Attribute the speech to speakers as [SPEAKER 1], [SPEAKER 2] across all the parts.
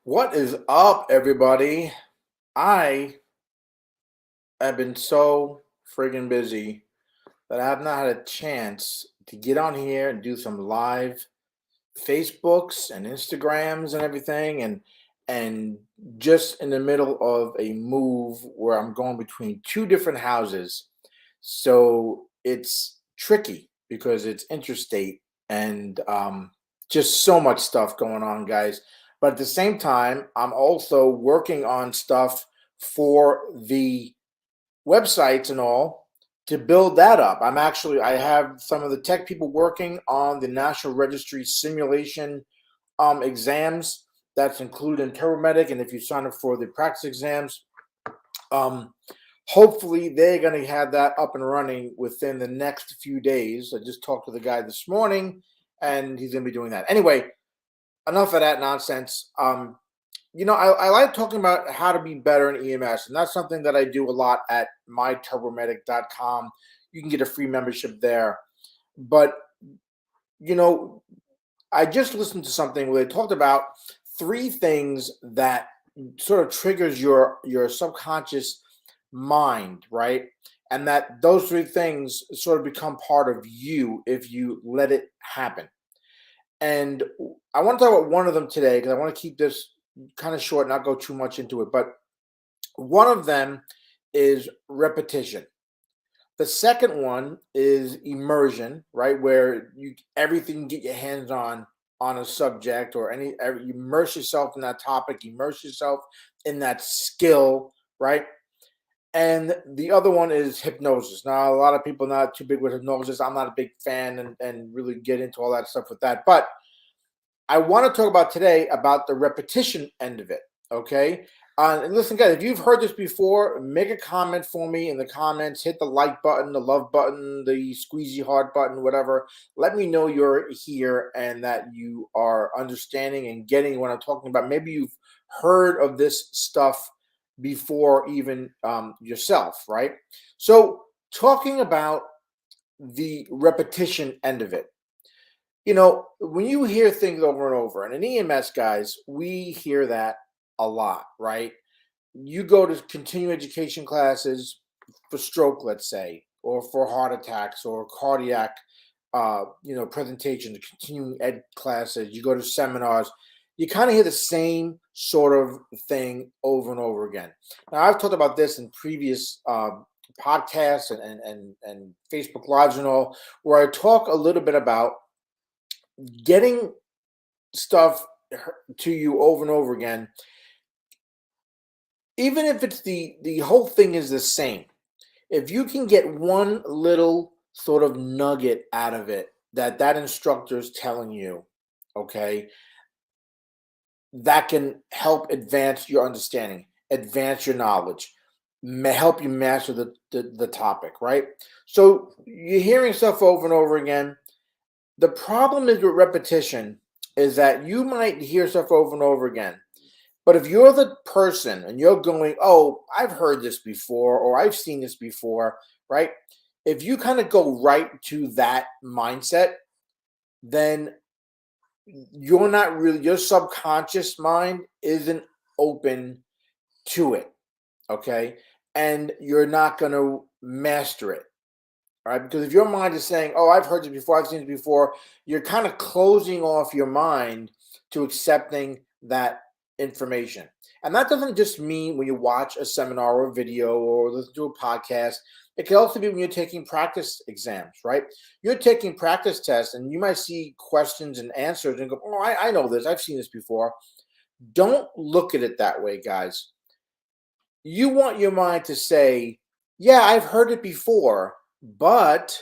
[SPEAKER 1] What is up, everybody? I have been so friggin' busy that I have not had a chance to get on here and do some live Facebooks and Instagrams and everything and just in the middle of a move where I'm going between two different houses. So it's tricky because it's interstate and just so much stuff going on, guys. But at the same time, I'm also working on stuff for the websites and all to build that up. I have some of the tech people working on the National Registry simulation exams that's included in TurboMedic. And if you sign up for the practice exams, um, hopefully they're going to have that up and running within the next few days. I just talked to the guy this morning and he's going to be doing that. Anyway, enough of that nonsense. I like talking about how to be better in EMS, and that's something that I do a lot at myturbomedic.com. You can get a free membership there. But, you know, I just listened to something where they talked about three things that sort of triggers your subconscious mind, right? And that those three things sort of become part of you if you let it happen. And I want to talk about one of them today because I want to keep this kind of short, not go too much into it. But one of them is repetition. The second one is immersion, right? Where you everything you get your hands on a subject or you immerse yourself in that topic, immerse yourself in that skill, right? And the other one is hypnosis. Now, a lot of people not too big with hypnosis. I'm not a big fan and really get into all that stuff with that. But I want to talk about today about the repetition end of it. Okay. And listen, guys, if you've heard this before, make a comment for me in the comments. Hit the like button, the love button, the squeezy heart button, whatever. Let me know you're here and that you are understanding and getting what I'm talking about. Maybe you've heard of this stuff before, even yourself, right? So, talking about the repetition end of it, when you hear things over and over, and in EMS, guys, we hear that a lot, right? You go to continuing education classes for stroke, let's say, or for heart attacks or cardiac, presentations, continuing ed classes. You go to seminars. You kind of hear the same sort of thing over and over again. Now, I've talked about this in previous podcasts and Facebook lives and all, where I talk a little bit about getting stuff to you over and over again, even if it's the whole thing is the same. If you can get one little sort of nugget out of it that instructor is telling you, okay, that can help advance your understanding, advance your knowledge, help you master the topic, right? So you're hearing stuff over and over again. The problem is with repetition is that you might hear stuff over and over again. But if you're the person and you're going, oh, I've heard this before or I've seen this before, right? If you kind of go right to that mindset, then you're not really, your subconscious mind isn't open to it. Okay. And you're not going to master it. All right. Because if your mind is saying, oh, I've heard this before, I've seen this before, you're kind of closing off your mind to accepting that information. And that doesn't just mean when you watch a seminar or a video or listen to a podcast. It can also be when you're taking practice exams, right? You're taking practice tests and you might see questions and answers and go, oh, I know this. I've seen this before. Don't look at it that way, guys. You want your mind to say, yeah, I've heard it before, but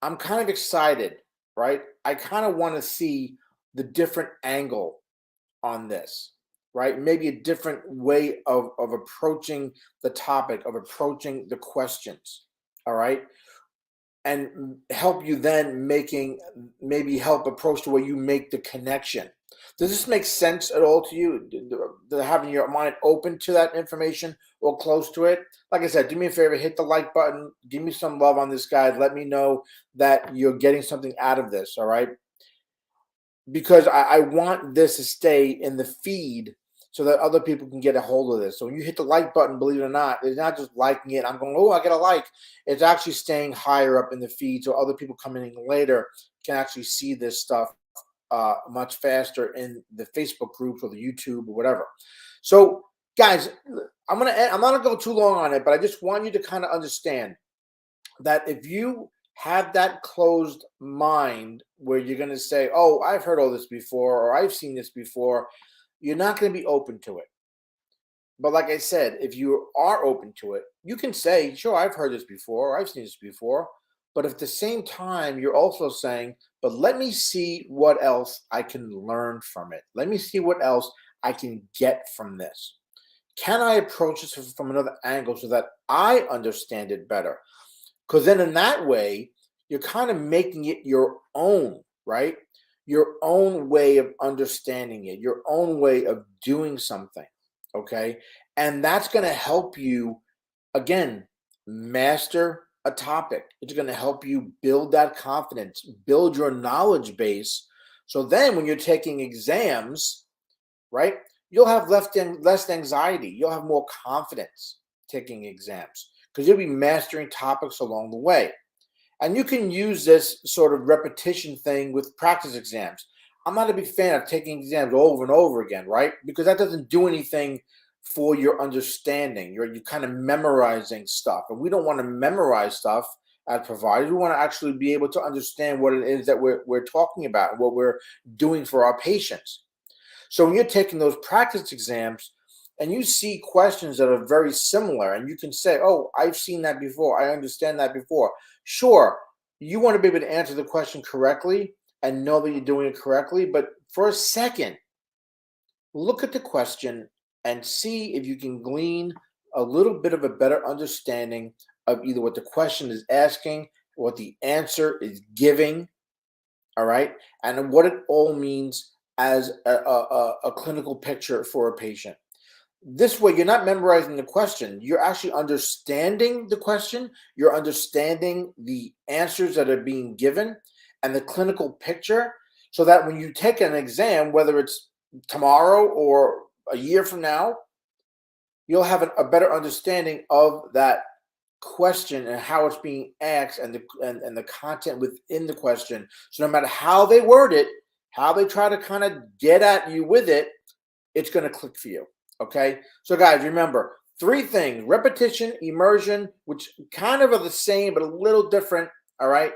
[SPEAKER 1] I'm kind of excited, right? I kind of want to see the different angle on this, right? Maybe a different way of approaching the topic, of approaching the questions, all right? And help you then maybe help approach the way you make the connection. Does this make sense at all to you? Having your mind open to that information or close to it? Like I said, do me a favor, hit the like button, give me some love on this, guy. Let me know that you're getting something out of this, all right? because I want this to stay in the feed so that other people can get a hold of this. So when you hit the like button, believe it or not, it's not just liking it. I'm going, oh, I get a like. It's actually staying higher up in the feed so other people coming in later can actually see this stuff much faster in the Facebook groups or the YouTube or whatever. So, guys, I'm not gonna go too long on it, but I just want you to kind of understand that if you have that closed mind where you're going to say, oh, I've heard all this before, or I've seen this before, you're not going to be open to it. But like I said, if you are open to it, you can say, sure, I've heard this before, or I've seen this before. But at the same time, you're also saying, but let me see what else I can learn from it. Let me see what else I can get from this. Can I approach this from another angle so that I understand it better? Because then in that way, you're kind of making it your own, right? Your own way of understanding it, your own way of doing something, okay? And that's going to help you, again, master a topic. It's going to help you build that confidence, build your knowledge base. So then when you're taking exams, right, you'll have less anxiety. You'll have more confidence taking exams because you'll be mastering topics along the way. And you can use this sort of repetition thing with practice exams. I'm not a big fan of taking exams over and over again, right? Because that doesn't do anything for your understanding. You're kind of memorizing stuff. And we don't want to memorize stuff as providers. We want to actually be able to understand what it is that we're talking about and what we're doing for our patients. So when you're taking those practice exams and you see questions that are very similar and you can say, oh, I've seen that before. I understand that before. Sure, you want to be able to answer the question correctly and know that you're doing it correctly. But for a second, look at the question and see if you can glean a little bit of a better understanding of either what the question is asking, what the answer is giving, all right, and what it all means as a clinical picture for a patient. This way, you're not memorizing the question. You're actually understanding the question. You're understanding the answers that are being given and the clinical picture so that when you take an exam, whether it's tomorrow or a year from now, you'll have a better understanding of that question and how it's being asked and the content within the question. So no matter how they word it, how they try to kind of get at you with it, it's going to click for you. Okay. So guys, remember 3 things: repetition, immersion, which kind of are the same, but a little different. All right.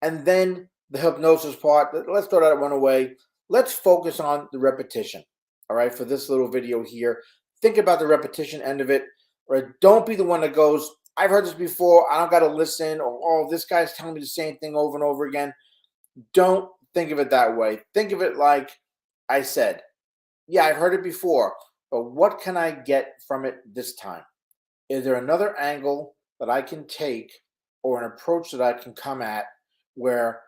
[SPEAKER 1] And then the hypnosis part. Let's throw that one away. Let's focus on the repetition. All right. For this little video here, think about the repetition end of it. Right. Don't be the one that goes, I've heard this before, I don't got to listen, or, oh, this guy's telling me the same thing over and over again. Don't think of it that way. Think of it like I said, yeah, I've heard it before, but what can I get from it this time? Is there another angle that I can take or an approach that I can come at where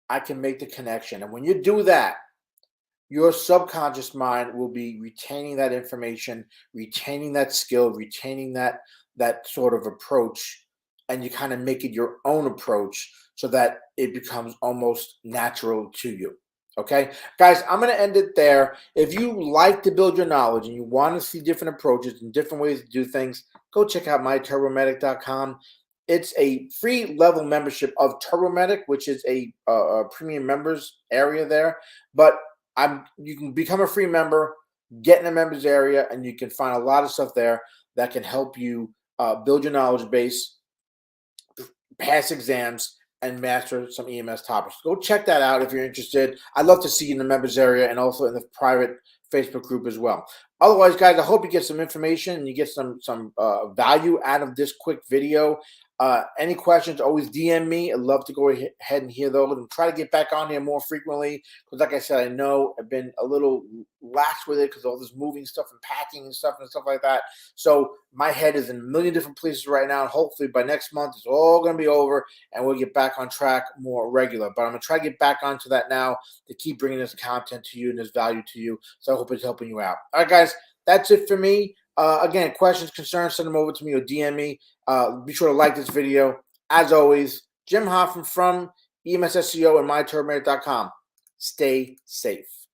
[SPEAKER 1] I can make the connection? And when you do that, your subconscious mind will be retaining that information, retaining that skill, retaining that sort of approach, and you kind of make it your own approach so that it becomes almost natural to you. Okay, guys, I'm going to end it there. If you like to build your knowledge and you want to see different approaches and different ways to do things, go check out myturbomedic.com. It's a free level membership of TurboMedic, which is a premium members area there. But you can become a free member, get in the members area, and you can find a lot of stuff there that can help you build your knowledge base, pass exams, and master some EMS topics. Go check that out if you're interested. I'd love to see you in the members area and also in the private Facebook group as well. Otherwise, guys, I hope you get some information and you get some value out of this quick video. Any questions, always DM me. I'd love to go ahead and hear those and try to get back on here more frequently. Because like I said, I know I've been a little lax with it because all this moving stuff and packing and stuff like that. So my head is in a million different places right now. And hopefully by next month, it's all going to be over and we'll get back on track more regular. But I'm going to try to get back onto that now to keep bringing this content to you and this value to you. So I hope it's helping you out. All right, guys, that's it for me. Again, questions, concerns, send them over to me or DM me. Be sure to like this video. As always, Jim Hoffman from EMS SEO and myturbomedic.com. Stay safe.